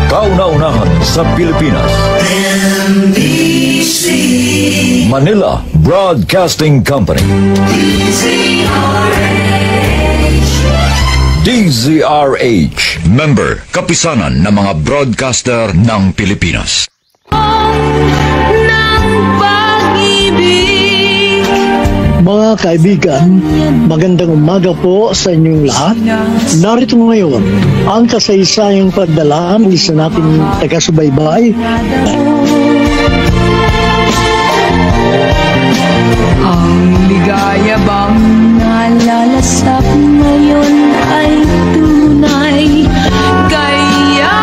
Kauna-unahan sa Pilipinas. NBC Manila Broadcasting Company. DZRH. Member, kapisanan ng mga broadcaster ng Pilipinas. Mga kaibigan, magandang umaga po sa inyong lahat. Narito ngayon ang kasaysayang pagdala ng isa nating taga-subaybay. Ang ligaya bang nalalasap ngayon ay tunay, kaya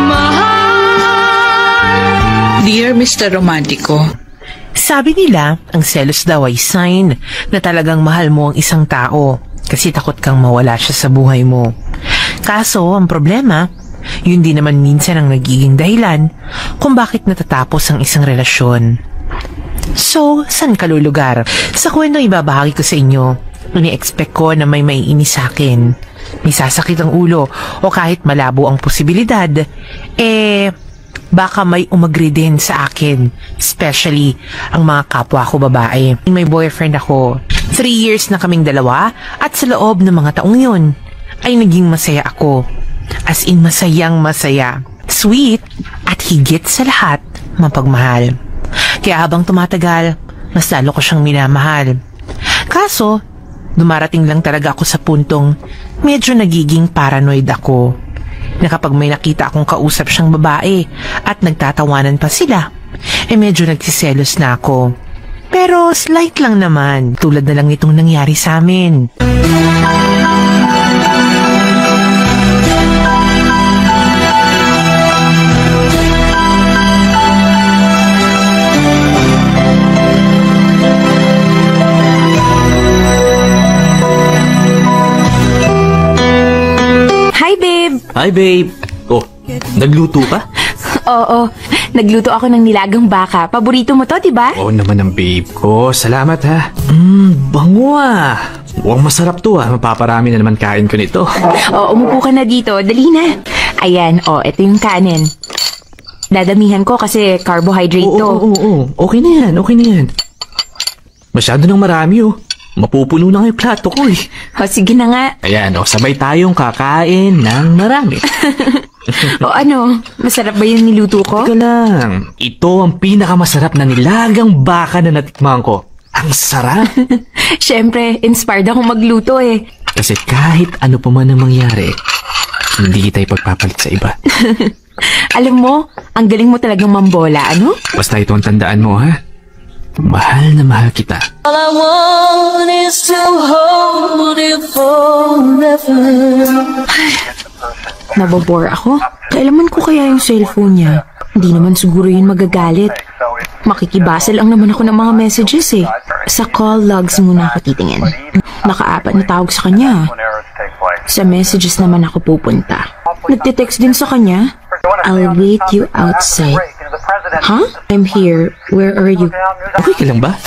mahal. Dear Mr. Romantico, sabi nila, ang selos daw ay sign na talagang mahal mo ang isang tao kasi takot kang mawala siya sa buhay mo. Kaso, ang problema, yun din naman minsan ang nagiging dahilan kung bakit natatapos ang isang relasyon. So, saan ka lulugar? Sa kwento ibabahagi ko sa inyo, ini-expect ko na may maiinis sa akin. May sasakit ang ulo o kahit malabo ang posibilidad, baka may umagri din sa akin, especially ang mga kapwa ko babae. May boyfriend ako. 3 years na kaming dalawa at sa loob ng mga taong yun ay naging masaya ako. As in masayang masaya. Sweet at higit sa lahat, mapagmahal. Kaya habang tumatagal, mas lalo ko siyang minamahal. Kaso, dumarating lang talaga ako sa puntong medyo nagiging paranoid ako. Na kapag may nakita akong kausap siyang babae at nagtatawanan pa sila, medyo nagsiselos na ako. Pero slight lang naman, tulad na lang itong nangyari sa amin. Hi, babe. Oh, nagluto ka? Oo, nagluto ako ng nilagang baka. Paborito mo to, diba? Oo naman ang babe ko. Salamat ha. Bango ah. Mukhang masarap to ah. Mapaparami na naman kain ko nito. Oo, umupo ka na dito. Dali na. Ayan, ito yung kanin. Dadamihan ko kasi carbohydrate to. Oo. Okay na yan, okay na yan. Masyado nang marami oh. Mapupuno na nga yung plato ko eh. Sige na nga. Ayan, sabay tayong kakain ng marami. Masarap ba yung niluto ko? Ito lang. Ito ang pinakamasarap na nilagang baka na natikman ko. Ang sarap. Siyempre, inspired akong magluto eh. Kasi kahit ano pa man ang mangyari, hindi kita ipagpapalit sa iba. Alam mo, ang galing mo talagang mambola, ano? Basta ito ang tandaan mo ha. Mahal na mahal kita. All I want is to hold you forever. Nabobore ako. Kailaman ko kaya yung cellphone niya. Hindi naman siguro yun magagalit. Makikibasa lang naman ako ng mga messages eh. Sa call logs muna ako titingin. Naka-4 na tawag sa kanya. Sa messages naman ako pupunta. Nagte-text din sa kanya. I'll wait you outside. Huh? I'm here. Where are you? Okay ka lang ba?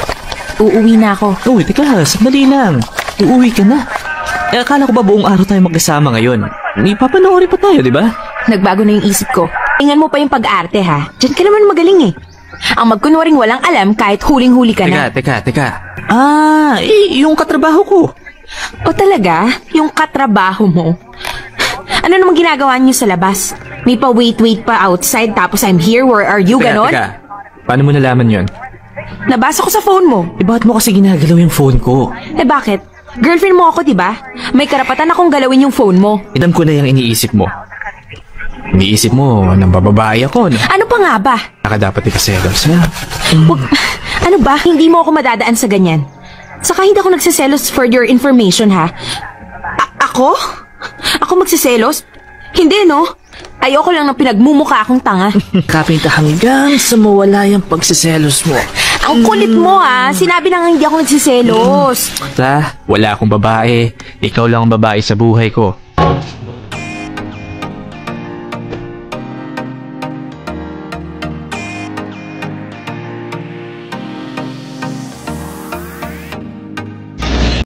Uuwi na ako. Uy, teka, sandali lang. Uuwi ka na. Akala ko ba buong araw tayo magkasama ngayon? Ipapanoorin pa tayo, di ba? Nagbago na yung isip ko. Tingnan mo pa yung pag-arte ha. Diyan ka naman magaling eh. Ang magkunwaring walang alam kahit huling-huli ka na. Teka. Yung katrabaho ko. O talaga? Yung katrabaho mo? Ano namang ginagawa niyo sa labas? May pa-wait pa outside tapos I'm here, where are you, ganon? Teka. Paano mo nalaman yon? Nabasa ko sa phone mo. Bakit mo kasi ginagalaw yung phone ko? Bakit? Girlfriend mo ako, diba? May karapatan akong galawin yung phone mo. Idam ko na yung iniisip mo. Iniisip mo, nang bababae ako, no? Ano pa nga ba? Saka dapat ikaselos, ha? Ano ba? Hindi mo ako madadaan sa ganyan. Saka hindi ako nagsiselos for your information, ha? Ako? Ako magsiselos? Hindi, no? Ayoko lang ng pinagmumukha akong tanga. Kapinta hanggang sa mawala yung pagsiselos mo. Ang kulit mo, ha? Sinabi na nga hindi ako nagsiselos. Wala akong babae. Ikaw lang ang babae sa buhay ko.